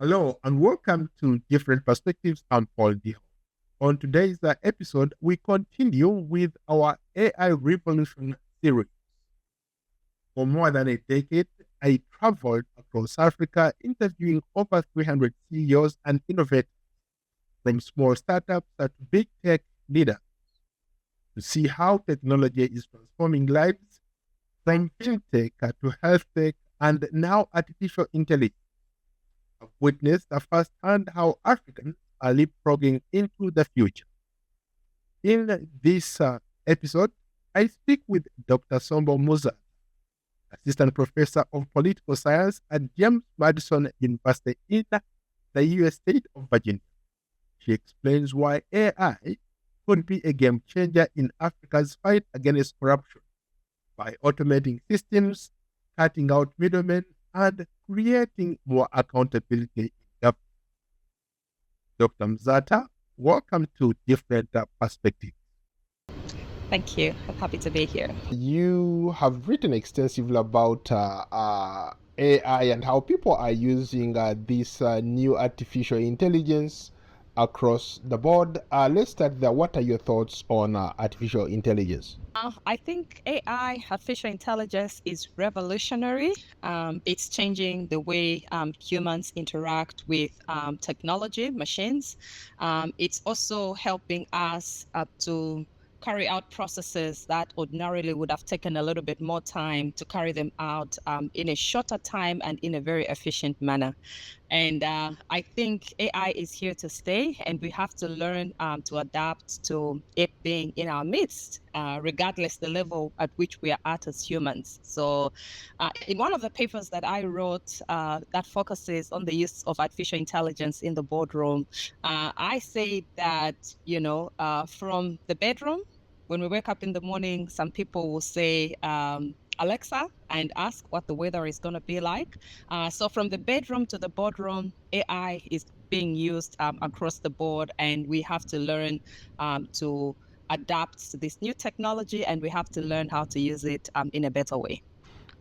Hello and welcome to Different Perspectives. I'm Paul Ndiho. On today's episode, we continue with our AI Revolution series. For more than a decade, I traveled across Africa interviewing over 300 CEOs and innovators from small startups to big tech leaders to see how technology is transforming lives from fintech to health tech and now artificial intelligence. Have witnessed firsthand how Africans are leapfrogging into the future. In this episode, I speak with Dr. Sombo Musa, Assistant Professor of Political Science at James Madison University in the U.S. state of Virginia. She explains why AI could be a game changer in Africa's fight against corruption by automating systems, cutting out middlemen, and creating more accountability in government. Dr. Mzata, welcome to Different Perspectives. Thank you. I'm happy to be here. You have written extensively about AI and how people are using this new artificial intelligence across the board. Let's start there. What are your thoughts on artificial intelligence? I think AI, artificial intelligence, is revolutionary. It's changing the way humans interact with technology, machines. It's also helping us to carry out processes that ordinarily would have taken a little bit more time to carry them out in a shorter time and in a very efficient manner. And I think AI is here to stay, and we have to learn to adapt to it being in our midst, regardless the level at which we are at as humans. So in one of the papers that I wrote that focuses on the use of artificial intelligence in the boardroom, I say that, from the bedroom, when we wake up in the morning, some people will say, Alexa, and ask what the weather is going to be like. So from the bedroom to the boardroom, AI is being used across the board, and we have to learn to adapt to this new technology, and we have to learn how to use it in a better way.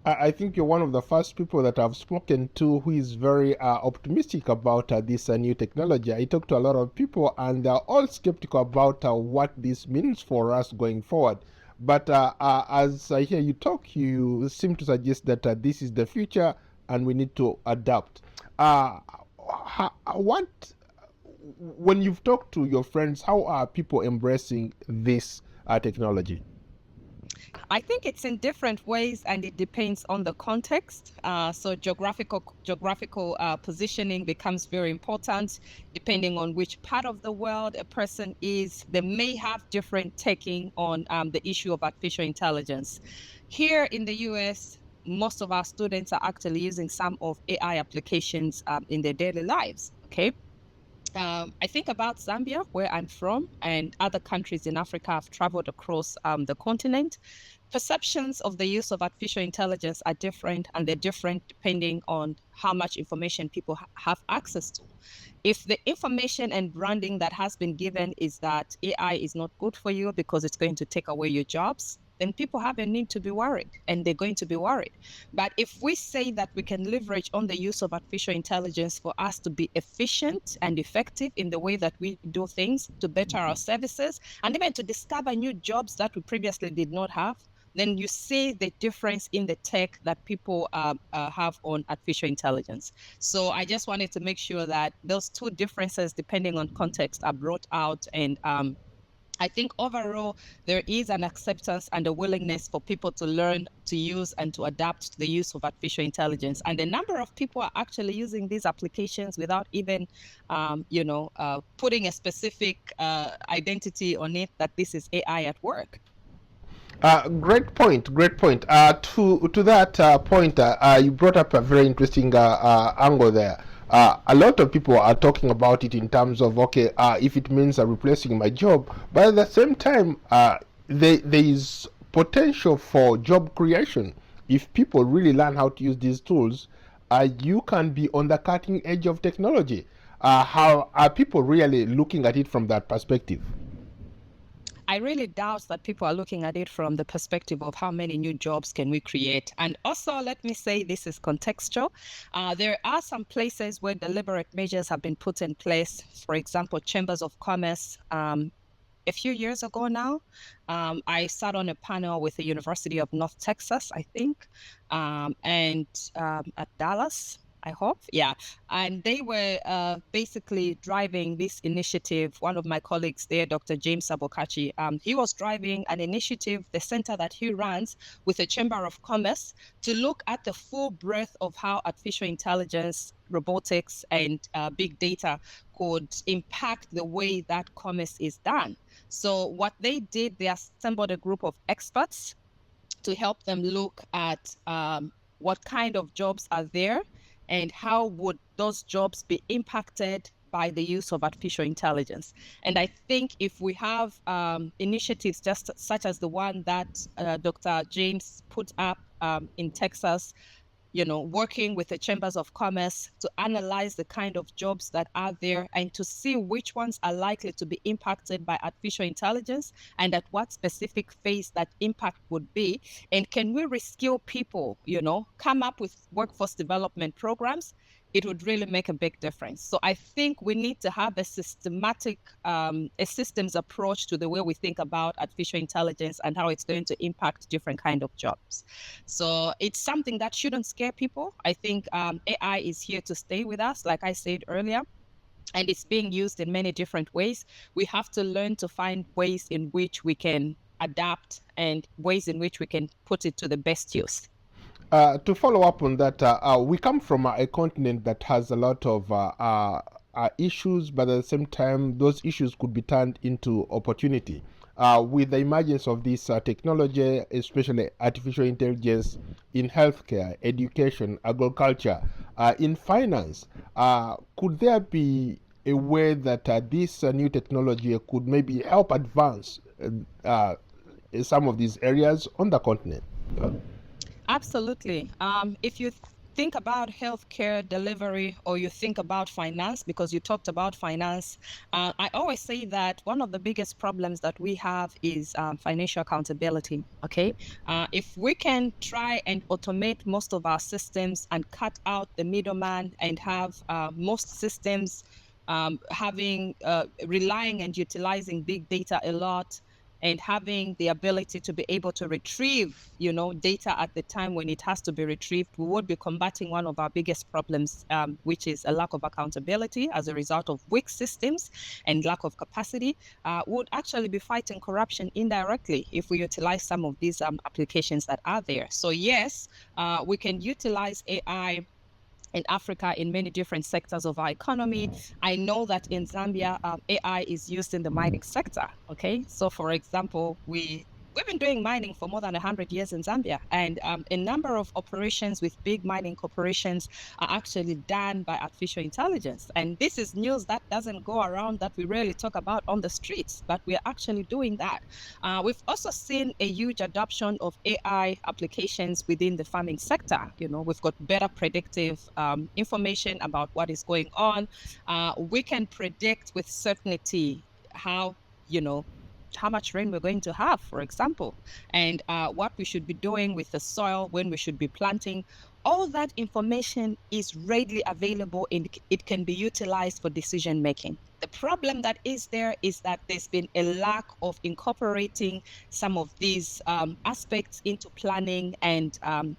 I think you're one of the first people that I've spoken to who is very optimistic about this new technology. I talked to a lot of people and they're all skeptical about what this means for us going forward. But as I hear you talk, you seem to suggest that this is the future and we need to adapt. What, when you've talked to your friends, how are people embracing this technology? I think it's in different ways, and it depends on the context. So geographical positioning becomes very important depending on which part of the world a person is. They may have different taking on the issue of artificial intelligence. Here in the US, most of our students are actually using some of AI applications in their daily lives. Okay. I think about Zambia, where I'm from, and other countries in Africa. I've traveled across the continent. Perceptions of the use of artificial intelligence are different, and they're different depending on how much information people have access to. If the information and branding that has been given is that AI is not good for you because it's going to take away your jobs, then people have a need to be worried, and they're going to be worried. But if we say that we can leverage on the use of artificial intelligence for us to be efficient and effective in the way that we do things, to better our services, and even to discover new jobs that we previously did not have, then you see the difference in the tech that people have on artificial intelligence. So I just wanted to make sure that those two differences, depending on context, are brought out. And I think overall, there is an acceptance and a willingness for people to learn to use and to adapt to the use of artificial intelligence. And a number of people are actually using these applications without even, putting a specific identity on it that this is AI at work. Great point. Great point. To that point, you brought up a very interesting angle there. A lot of people are talking about it in terms of okay, if it means replacing my job, but at the same time, there is potential for job creation if people really learn how to use these tools. You can be on the cutting edge of technology. How are people really looking at it from that perspective? I really doubt that people are looking at it from the perspective of how many new jobs can we create. And also, let me say this is contextual. There are some places where deliberate measures have been put in place. For example, chambers of commerce. A few years ago now, I sat on a panel with the University of North Texas, I think, and at Dallas, I hope. Yeah. And they were basically driving this initiative. One of my colleagues there, Dr. James Abokachi, he was driving an initiative, the center that he runs with the Chamber of Commerce, to look at the full breadth of how artificial intelligence, robotics, and big data could impact the way that commerce is done. So what they did, they assembled a group of experts to help them look at what kind of jobs are there and how would those jobs be impacted by the use of artificial intelligence. And I think if we have initiatives just such as the one that Dr. James put up in Texas, working with the chambers of commerce to analyze the kind of jobs that are there and to see which ones are likely to be impacted by artificial intelligence and at what specific phase that impact would be. And can we reskill people, come up with workforce development programs? It would really make a big difference. So I think we need to have a systematic, a systems approach to the way we think about artificial intelligence and how it's going to impact different kind of jobs. So it's something that shouldn't scare people. I think AI is here to stay with us, like I said earlier, and it's being used in many different ways. We have to learn to find ways in which we can adapt and ways in which we can put it to the best use. To follow up on that, we come from a continent that has a lot of issues, but at the same time, those issues could be turned into opportunity. With the emergence of this technology, especially artificial intelligence in healthcare, education, agriculture, in finance, could there be a way that this new technology could maybe help advance some of these areas on the continent? Absolutely. If you think about healthcare delivery or you think about finance, because you talked about finance, I always say that one of the biggest problems that we have is financial accountability. Okay. If we can try and automate most of our systems and cut out the middleman and have most systems relying and utilizing big data a lot, and having the ability to be able to retrieve, data at the time when it has to be retrieved, we would be combating one of our biggest problems, which is a lack of accountability as a result of weak systems and lack of capacity. Would actually be fighting corruption indirectly if we utilize some of these applications that are there. So yes, we can utilize AI in Africa in many different sectors of our economy. I know that in Zambia, AI is used in the mining sector. Okay, so for example, we've been doing mining for more than 100 years in Zambia, and a number of operations with big mining corporations are actually done by artificial intelligence. And this is news that doesn't go around, that we rarely talk about on the streets, but we're actually doing that. We've also seen a huge adoption of AI applications within the farming sector. We've got better predictive information about what is going on. We can predict with certainty how much rain we're going to have, for example, and what we should be doing with the soil, when we should be planting. All that information is readily available and it can be utilized for decision making. The problem that is there is that there's been a lack of incorporating some of these aspects into planning, and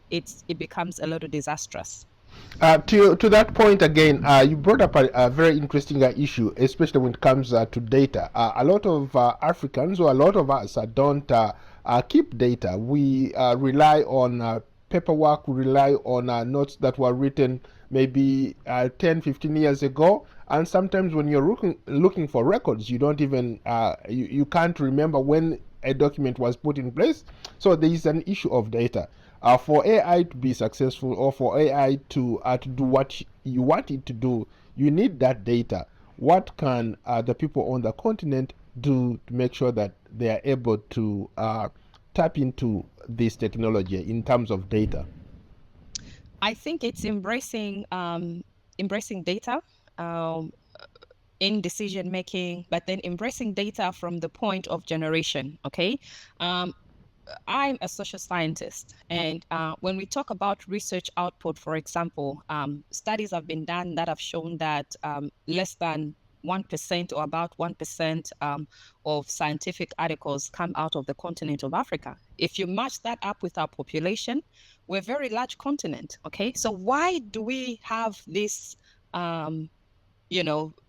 it becomes a little disastrous. To that point again, you brought up a very interesting issue, especially when it comes to data. A lot of Africans, or a lot of us, don't keep data. We rely on paperwork, we rely on notes that were written maybe 10, 15 years ago. And sometimes when you're looking for records, you don't even, you can't remember when a document was put in place. So there is an issue of data. For AI to be successful, or for AI to do what you want it to do, you need that data. What can the people on the continent do to make sure that they are able to tap into this technology in terms of data? I think it's embracing data. in decision making, but then embracing data from the point of generation. Okay. Um, I'm a social scientist, and when we talk about research output, for example, studies have been done that have shown that less than 1% or about 1% of scientific articles come out of the continent of Africa. If you match that up with our population, we're a very large continent. Okay, so why do we have this?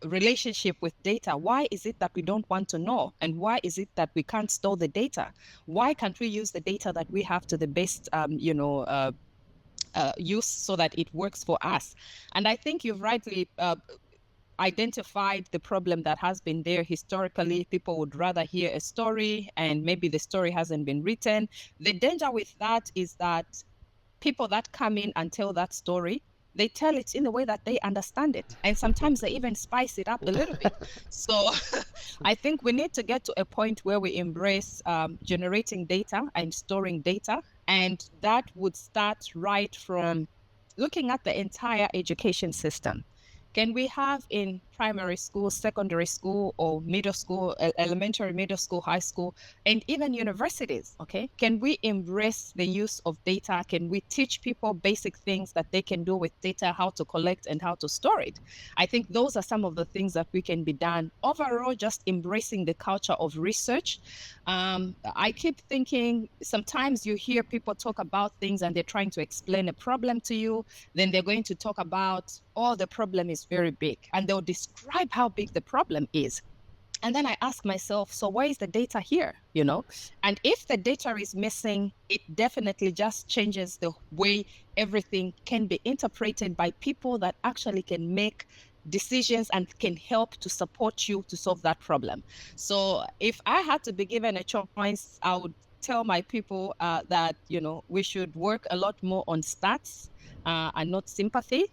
Relationship with data? Why is it that we don't want to know? And why is it that we can't store the data? Why can't we use the data that we have to the best, use so that it works for us? And I think you've rightly identified the problem that has been there historically. People would rather hear a story and maybe the story hasn't been written. The danger with that is that people that come in and tell that story, they tell it in a way that they understand it. And sometimes they even spice it up a little bit. So I think we need to get to a point where we embrace generating data and storing data. And that would start right from looking at the entire education system. Can we have in primary school, secondary school, or middle school, elementary, middle school, high school, and even universities? Okay. Can we embrace the use of data? Can we teach people basic things that they can do with data, how to collect and how to store it? I think those are some of the things that we can be done. Overall, just embracing the culture of research. I keep thinking sometimes you hear people talk about things and they're trying to explain a problem to you. Then they're going to talk about, oh, the problem is very big, and they'll describe how big the problem is. And then I ask myself, so where is the data here? And if the data is missing, it definitely just changes the way everything can be interpreted by people that actually can make decisions and can help to support you to solve that problem. So if I had to be given a choice, I would tell my people that, we should work a lot more on stats and not sympathy.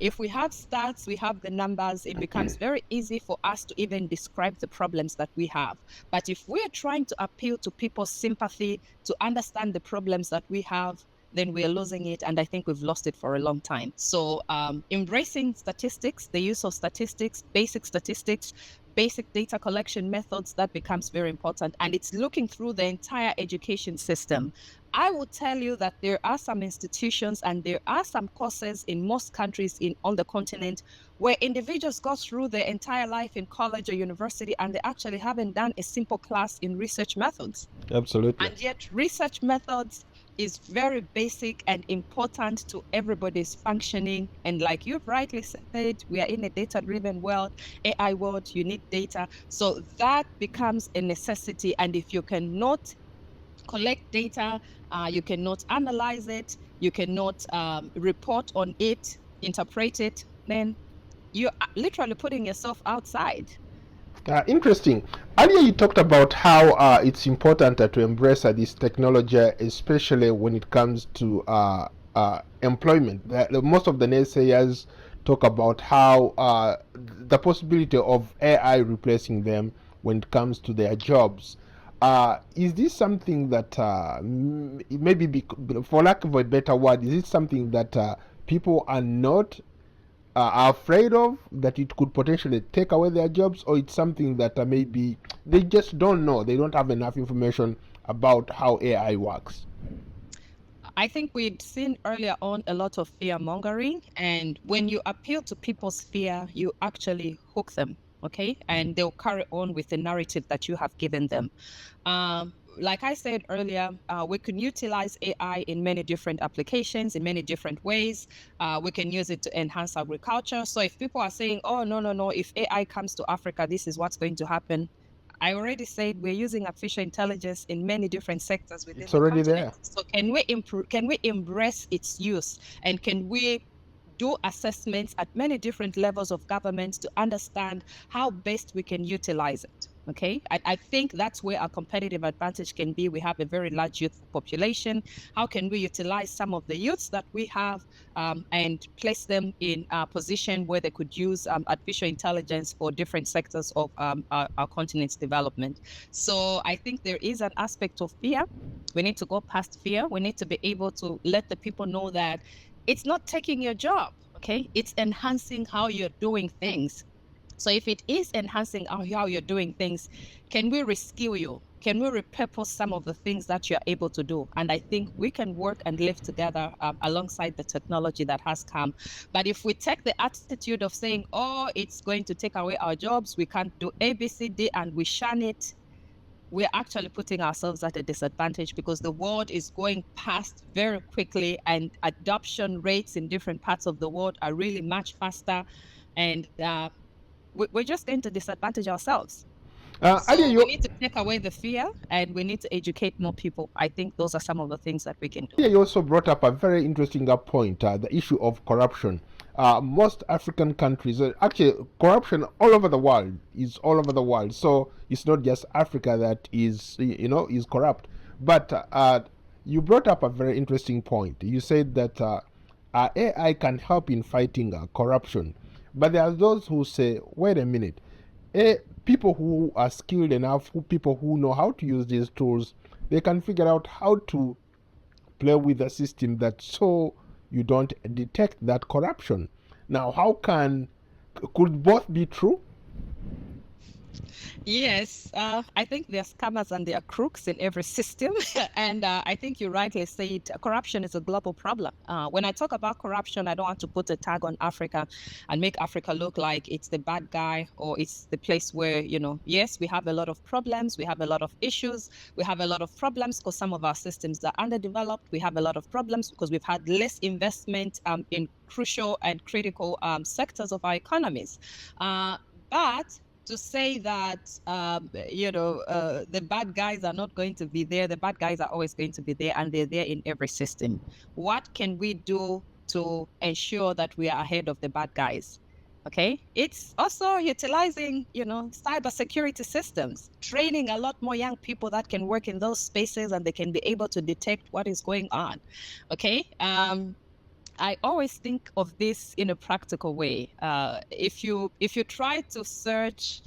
If we have stats, we have the numbers, it becomes very easy for us to even describe the problems that we have. But if we're trying to appeal to people's sympathy, to understand the problems that we have, then we're losing it. And I think we've lost it for a long time. So embracing statistics, the use of statistics, basic data collection methods, that becomes very important. And it's looking through the entire education system. I will tell you that there are some institutions and there are some courses in most countries on the continent where individuals go through their entire life in college or university and they actually haven't done a simple class in research methods. Absolutely. And yet research methods is very basic and important to everybody's functioning. And like you've rightly said, we are in a data-driven world, AI world, you need data. So that becomes a necessity. And if you cannot collect data, you cannot analyze it, you cannot report on it, interpret it, then you're literally putting yourself outside. Interesting. Earlier, you talked about how it's important to embrace this technology, especially when it comes to employment. Most of the naysayers talk about how the possibility of AI replacing them when it comes to their jobs. Is this something that maybe, for lack of a better word, is it something that people are not are afraid of, that it could potentially take away their jobs, or it's something that maybe they just don't know, they don't have enough information about how AI works? I think we'd seen earlier on a lot of fear mongering, and when you appeal to people's fear, you actually hook them, okay? And they'll carry on with the narrative that you have given them. Like I said earlier, we can utilize AI in many different applications, in many different ways. We can use it to enhance agriculture. So if people are saying, oh, no, if AI comes to Africa, this is what's going to happen. I already said we're using artificial intelligence in many different sectors within It's already the continent. there. So can we embrace its use, and can we do assessments at many different levels of government to understand how best we can utilize it? Okay, I think that's where our competitive advantage can be. We have a very large youth population. How can we utilize some of the youths that we have and place them in a position where they could use artificial intelligence for different sectors of our continent's development? So I think there is an aspect of fear. We need to go past fear. We need to be able to let the people know that it's not taking your job, okay? It's enhancing how you're doing things. So if it is enhancing how you're doing things, can we reskill you? Can we repurpose some of the things that you're able to do? And I think we can work and live together alongside the technology that has come. But if we take the attitude of saying, oh, it's going to take away our jobs, we can't do A, B, C, D, and we shun it, we're actually putting ourselves at a disadvantage because the world is going past very quickly and adoption rates in different parts of the world are really much faster. And we're just going to disadvantage ourselves. Alia, So we need to take away the fear and we need to educate more people. I think those are some of the things that we can do. You also brought up a very interesting point, the issue of corruption. Most African countries, actually, corruption all over the world is all over the world. So it's not just Africa that is, is corrupt. But you brought up a very interesting point. You said that AI can help in fighting corruption. But there are those who say, wait a minute, people who are skilled enough, people who know how to use these tools, they can figure out how to play with the system that so you don't detect that corruption. Now, could both be true? Yes, I think there are scammers and there are crooks in every system. And I think you rightly said corruption is a global problem. When I talk about corruption, I don't want to put a tag on Africa and make Africa look like it's the bad guy or it's the place where, yes, we have a lot of problems, we have a lot of issues, we have a lot of problems because some of our systems are underdeveloped. We have a lot of problems because we've had less investment in crucial and critical sectors of our economies. But to say that the bad guys are not going to be there, the bad guys are always going to be there, and they're there in every system. What can we do to ensure that we are ahead of the bad guys? Okay, it's also utilizing cybersecurity systems, training a lot more young people that can work in those spaces and they can be able to detect what is going on. Okay. I always think of this in a practical way. If you try to search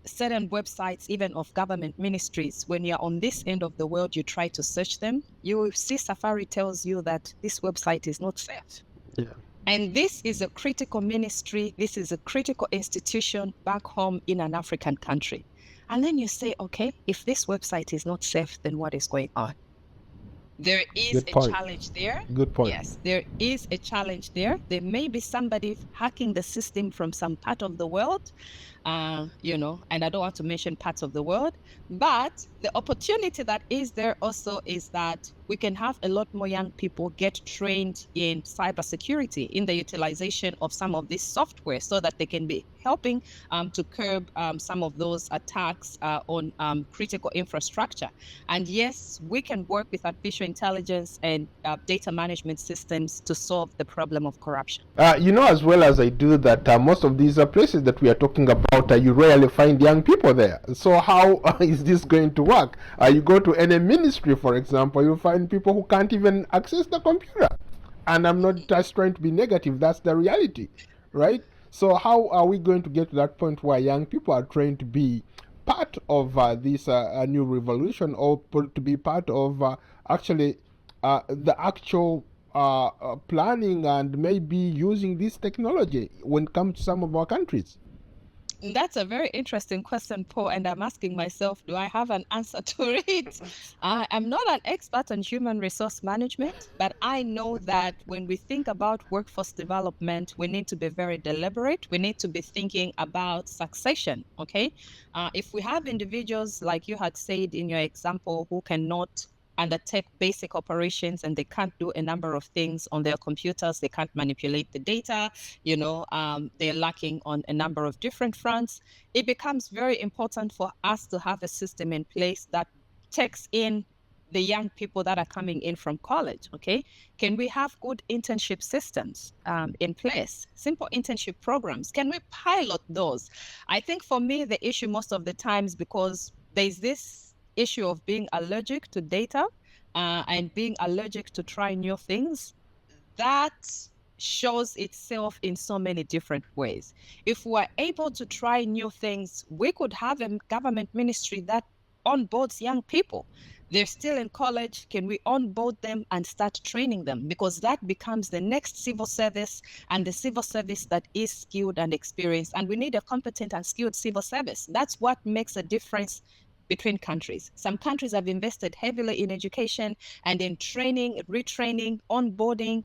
certain websites, even of government ministries, when you're on this end of the world, you try to search them, you will see Safari tells you that this website is not safe. Yeah. And this is a critical ministry. This is a critical institution back home in an African country. And then you say, okay, if this website is not safe, then what is going on? There is a challenge there. Good point. Yes, there is a challenge there. There may be somebody hacking the system from some part of the world, and I don't want to mention parts of the world, but the opportunity that is there also is that we can have a lot more young people get trained in cybersecurity, in the utilization of some of this software so that they can be helping to curb some of those attacks on critical infrastructure. And yes, we can work with artificial intelligence and data management systems to solve the problem of corruption. As well as I do that, most of these places that we are talking about, you rarely find young people there. So how is this going to work? You go to any ministry, for example, you find people who can't even access the computer. And I'm not just trying to be negative, that's the reality, right? So how are we going to get to that point where young people are trained to be part of this new revolution, or to be part of actually the actual planning and maybe using this technology when it comes to some of our countries? That's a very interesting question, Paul, and I'm asking myself, do I have an answer to it? I'm not an expert on human resource management, but I know that when we think about workforce development, we need to be very deliberate. We need to be thinking about succession, okay? If we have individuals, like you had said in your example, who cannot undertake basic operations and they can't do a number of things on their computers, they can't manipulate the data, they're lacking on a number of different fronts, it becomes very important for us to have a system in place that takes in the young people that are coming in from college. Okay, can we have good internship systems in place, simple internship programs? Can we pilot those? I think for me the issue most of the times, because there's this issue of being allergic to data and being allergic to try new things, that shows itself in so many different ways. If we're able to try new things, we could have a government ministry that onboard young people? They're still in college. Can we onboard them and start training them? Because that becomes the next civil service, and the civil service that is skilled and experienced. And we need a competent and skilled civil service. That's what makes a difference between countries. Some countries have invested heavily in education and in training, retraining, onboarding,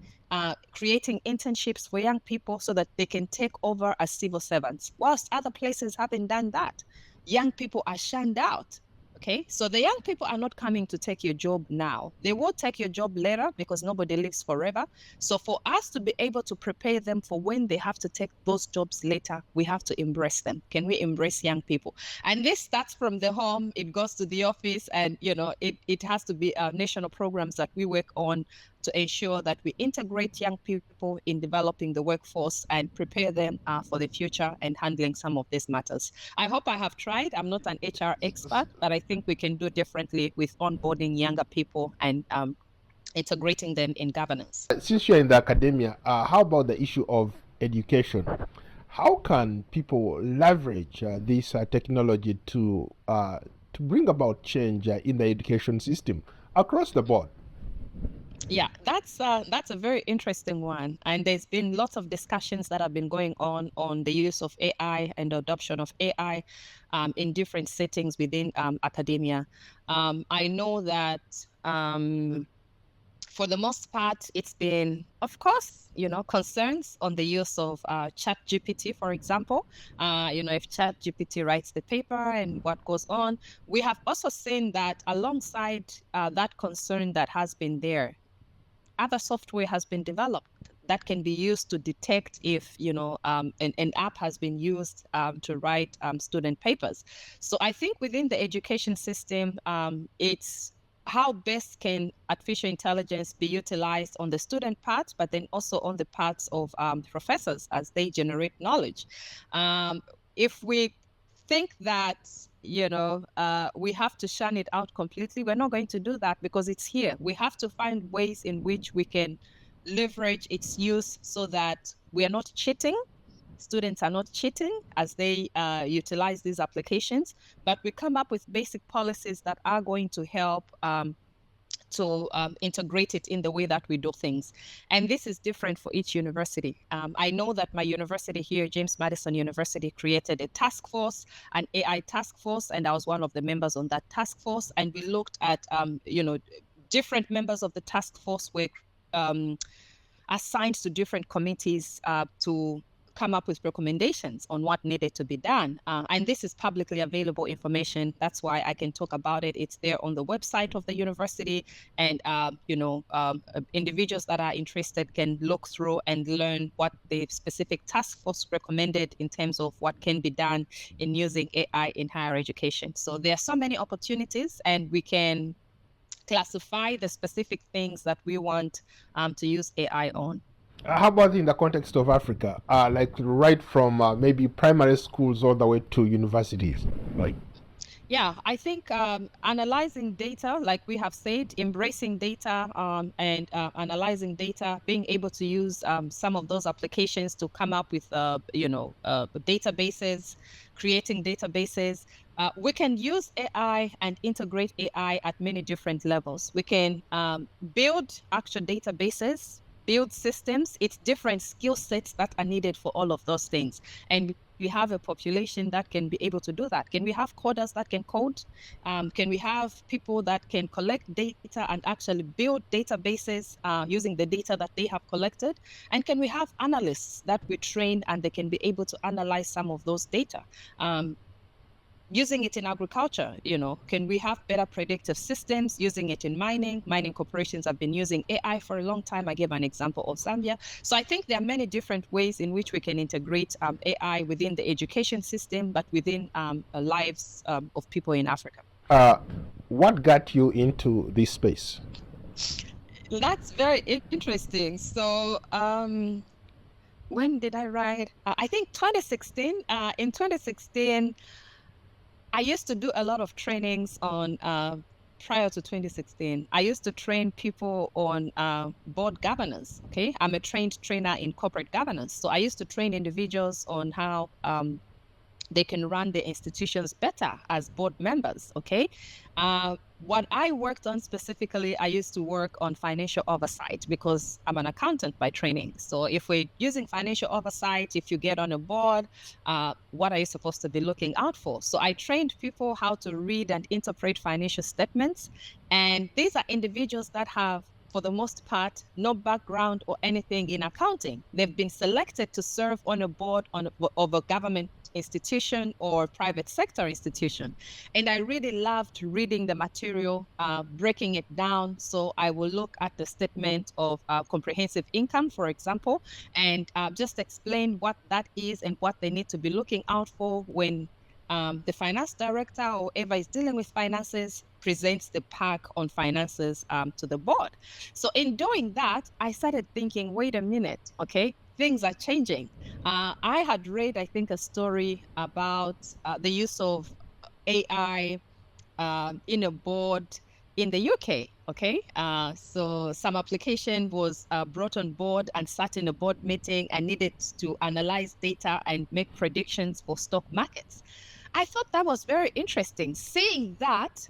creating internships for young people so that they can take over as civil servants, whilst other places haven't done that. Young people are shunned out. Okay, so the young people are not coming to take your job now. They will take your job later because nobody lives forever. So for us to be able to prepare them for when they have to take those jobs later, we have to embrace them. Can we embrace young people? And this starts from the home, it goes to the office, and it has to be national programs that we work on to ensure that we integrate young people in developing the workforce and prepare them for the future and handling some of these matters. I hope I have tried. I'm not an HR expert, but I think we can do differently with onboarding younger people and integrating them in governance. Since you're in the academia, how about the issue of education? How can people leverage this technology to bring about change in the education system across the board? Yeah, that's a very interesting one, and there's been lots of discussions that have been going on the use of AI and the adoption of AI in different settings within academia. I know that for the most part, it's been, of course, concerns on the use of ChatGPT, for example. If ChatGPT writes the paper and what goes on, we have also seen that alongside that concern that has been there, other software has been developed that can be used to detect if an app has been used to write student papers. So I think within the education system, it's how best can artificial intelligence be utilized on the student part, but then also on the parts of professors as they generate knowledge. If we think that we have to shun it out completely, we're not going to do that because it's here. We have to find ways in which we can leverage its use so that we are not cheating. Students are not cheating as they utilize these applications, but we come up with basic policies that are going to help to integrate it in the way that we do things. And this is different for each university. I know that my university here, James Madison University, created a task force, an AI task force, and I was one of the members on that task force. And we looked at, different members of the task force were assigned to different committees to come up with recommendations on what needed to be done. And this is publicly available information. That's why I can talk about it. It's there on the website of the university. And, individuals that are interested can look through and learn what the specific task force recommended in terms of what can be done in using AI in higher education. So there are so many opportunities, and we can classify the specific things that we want to use AI on. How about in the context of Africa, like right from maybe primary schools all the way to universities? Yeah, I think analyzing data, like we have said, embracing data and analyzing data, being able to use some of those applications to come up with, databases, creating databases. We can use AI and integrate AI at many different levels. We can build actual databases, build systems. It's different skill sets that are needed for all of those things. And we have a population that can be able to do that. Can we have coders that can code? Can we have people that can collect data and actually build databases using the data that they have collected? And can we have analysts that we train and they can be able to analyze some of those data? Using it in agriculture, can we have better predictive systems? Using it in mining corporations have been using AI for a long time. I gave an example of Zambia. So I think there are many different ways in which we can integrate AI within the education system, but within lives of people in Africa. What got you into this space? That's very interesting. So when did I write? I think 2016. In 2016, I used to do a lot of trainings on prior to 2016. I used to train people on board governance. Okay, I'm a trained trainer in corporate governance, so I used to train individuals on how they can run the institutions better as board members. Okay. What I worked on specifically, I used to work on financial oversight because I'm an accountant by training. So if we're using financial oversight, if you get on a board, what are you supposed to be looking out for? So I trained people how to read and interpret financial statements. And these are individuals that have, for the most part, no background or anything in accounting. They've been selected to serve on a board of a government institution or private sector institution. And I really loved reading the material, breaking it down. So I will look at the statement of comprehensive income, for example, and just explain what that is and what they need to be looking out for when the finance director or whoever is dealing with finances presents the pack on finances to the board. So in doing that, I started thinking, wait a minute, okay, things are changing. I had read, I think, a story about the use of AI in a board in the UK. Okay, so some application was brought on board and sat in a board meeting and needed to analyze data and make predictions for stock markets. I thought that was very interesting. Seeing that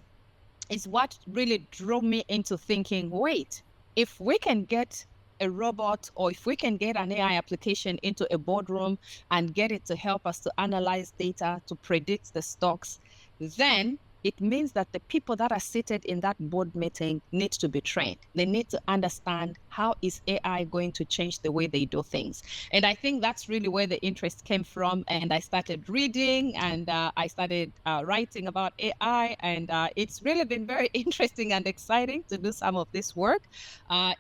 is what really drove me into thinking, wait, if we can get a robot or if we can get an AI application into a boardroom and get it to help us to analyze data, to predict the stocks, then it means that the people that are seated in that board meeting need to be trained. They need to understand how is AI going to change the way they do things. And I think that's really where the interest came from. And I started reading and I started writing about AI. And it's really been very interesting and exciting to do some of this work.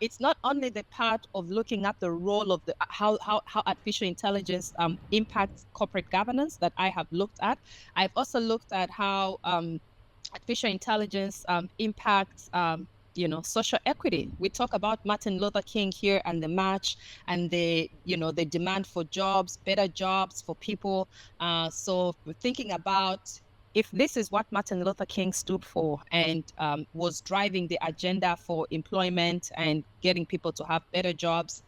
It's not only the part of looking at the role of the how artificial intelligence impacts corporate governance that I have looked at. I've also looked at how artificial intelligence impacts social equity. We talk about Martin Luther King here and the march and the demand for jobs, better jobs for people. So we're thinking about, if this is what Martin Luther King stood for and was driving the agenda for employment and getting people to have better jobs,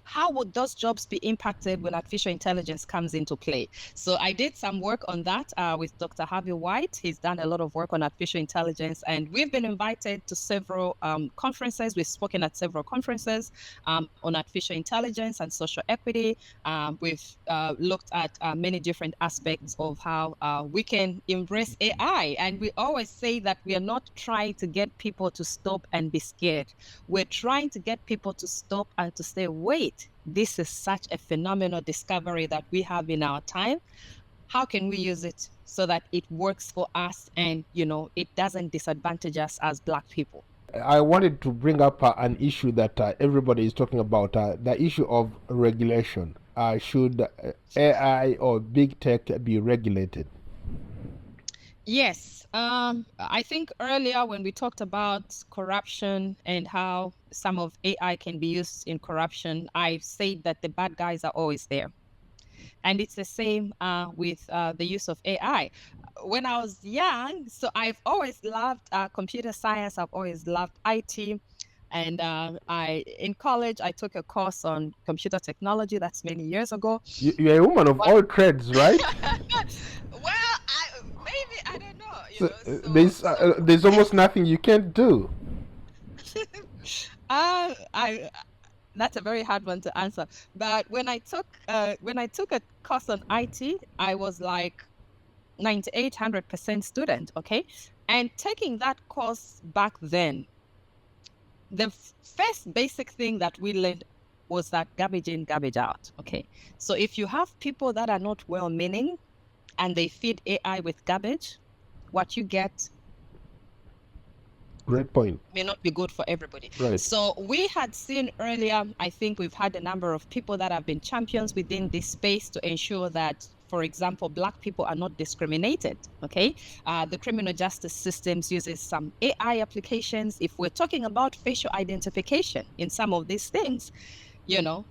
how would those jobs be impacted when artificial intelligence comes into play? So I did some work on that with Dr. Harvey White. He's done a lot of work on artificial intelligence, and we've been invited to several conferences. We've spoken at several conferences on artificial intelligence and social equity. We've looked at many different aspects of how we can embrace AI. And we always say that we are not trying to get people to stop and be scared. We're trying to get people to stop and to say, wait, this is such a phenomenal discovery that we have in our time. How can we use it so that it works for us and, it doesn't disadvantage us as Black people? I wanted to bring up an issue that everybody is talking about, the issue of regulation. Should AI or big tech be regulated? Yes. I think earlier when we talked about corruption and how some of AI can be used in corruption, I said that the bad guys are always there. And it's the same with the use of AI. When I was young, so I've always loved computer science. I've always loved IT. And in college, I took a course on computer technology. That's many years ago. You're a woman of all trades, right? Well, maybe, I don't know. There's almost nothing you can't do. That's a very hard one to answer. But when I took a course on IT, I was like 9800% student. Okay, and taking that course back then, the first basic thing that we learned was that garbage in, garbage out. Okay, so if you have people that are not well-meaning and they feed AI with garbage, what you get Great point. may not be good for everybody. Right. So we had seen earlier, I think we've had a number of people that have been champions within this space to ensure that, for example, Black people are not discriminated. Okay, the criminal justice systems uses some AI applications. If we're talking about facial identification in some of these things,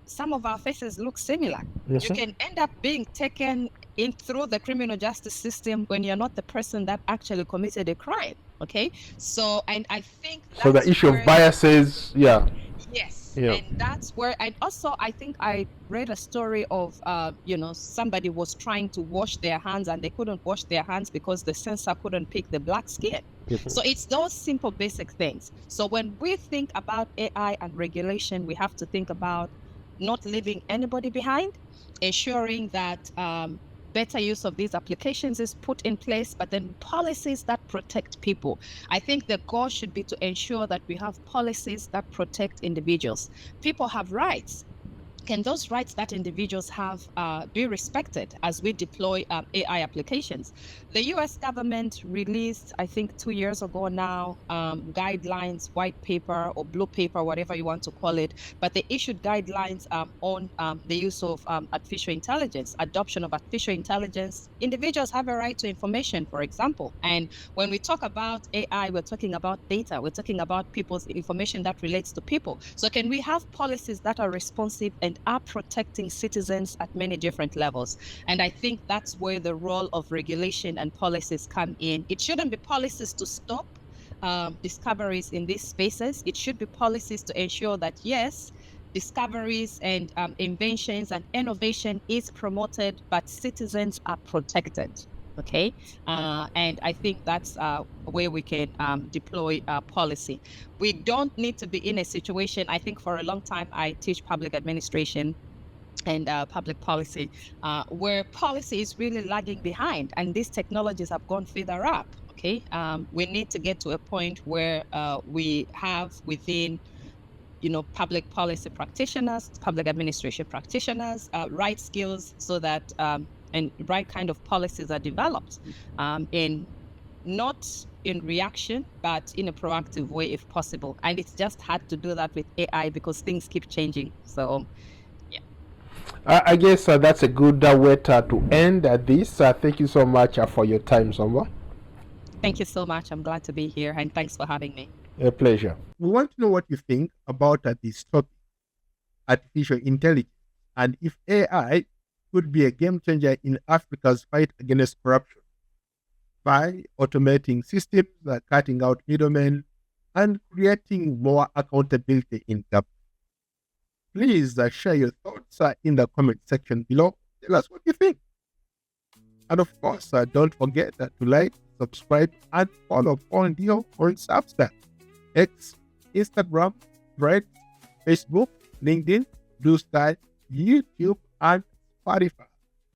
some of our faces look similar. Yes, You sir. can end up being taken in through the criminal justice system when you're not the person that actually committed a crime. Okay, so and I think So the that's issue where of biases, yeah. Yes. Yeah. And that's where, and also I think I read a story of, somebody was trying to wash their hands and they couldn't wash their hands because the sensor couldn't pick the black skin. So it's those simple basic things. So when we think about AI and regulation, we have to think about not leaving anybody behind, ensuring that better use of these applications is put in place, but then policies that protect people. I think the goal should be to ensure that we have policies that protect individuals. People have rights. Can those rights that individuals have be respected as we deploy AI applications? The US government released, I think 2 years ago now, guidelines, white paper or blue paper, whatever you want to call it, but they issued guidelines on the use of artificial intelligence, adoption of artificial intelligence. Individuals have a right to information, for example. And when we talk about AI, we're talking about data, we're talking about people's information that relates to people. So can we have policies that are responsive and are protecting citizens at many different levels? And I think that's where the role of regulation and policies come in. It shouldn't be policies to stop discoveries in these spaces. It should be policies to ensure that, yes, discoveries and inventions and innovation is promoted, but citizens are protected. Okay. And I think that's where we can deploy policy. We don't need to be in a situation, I think for a long time, I teach public administration and public policy, where policy is really lagging behind and these technologies have gone further up. Okay. We need to get to a point where we have within public policy practitioners, public administration practitioners, right skills so that and right kind of policies are developed in not in reaction, but in a proactive way if possible. And it's just hard to do that with AI because things keep changing. So, yeah. I guess that's a good way to end this. Thank you so much for your time, Somba. Thank you so much. I'm glad to be here and thanks for having me. A pleasure. We want to know what you think about this topic, artificial intelligence, and if AI could be a game changer in Africa's fight against corruption by automating systems, cutting out middlemen, and creating more accountability in government. Please share your thoughts in the comment section below. Tell us what you think. And of course, don't forget to like, subscribe, and follow Ndiho on Substack, X, Instagram, Threads, Facebook, LinkedIn, Blue Sky, YouTube, and Spotify.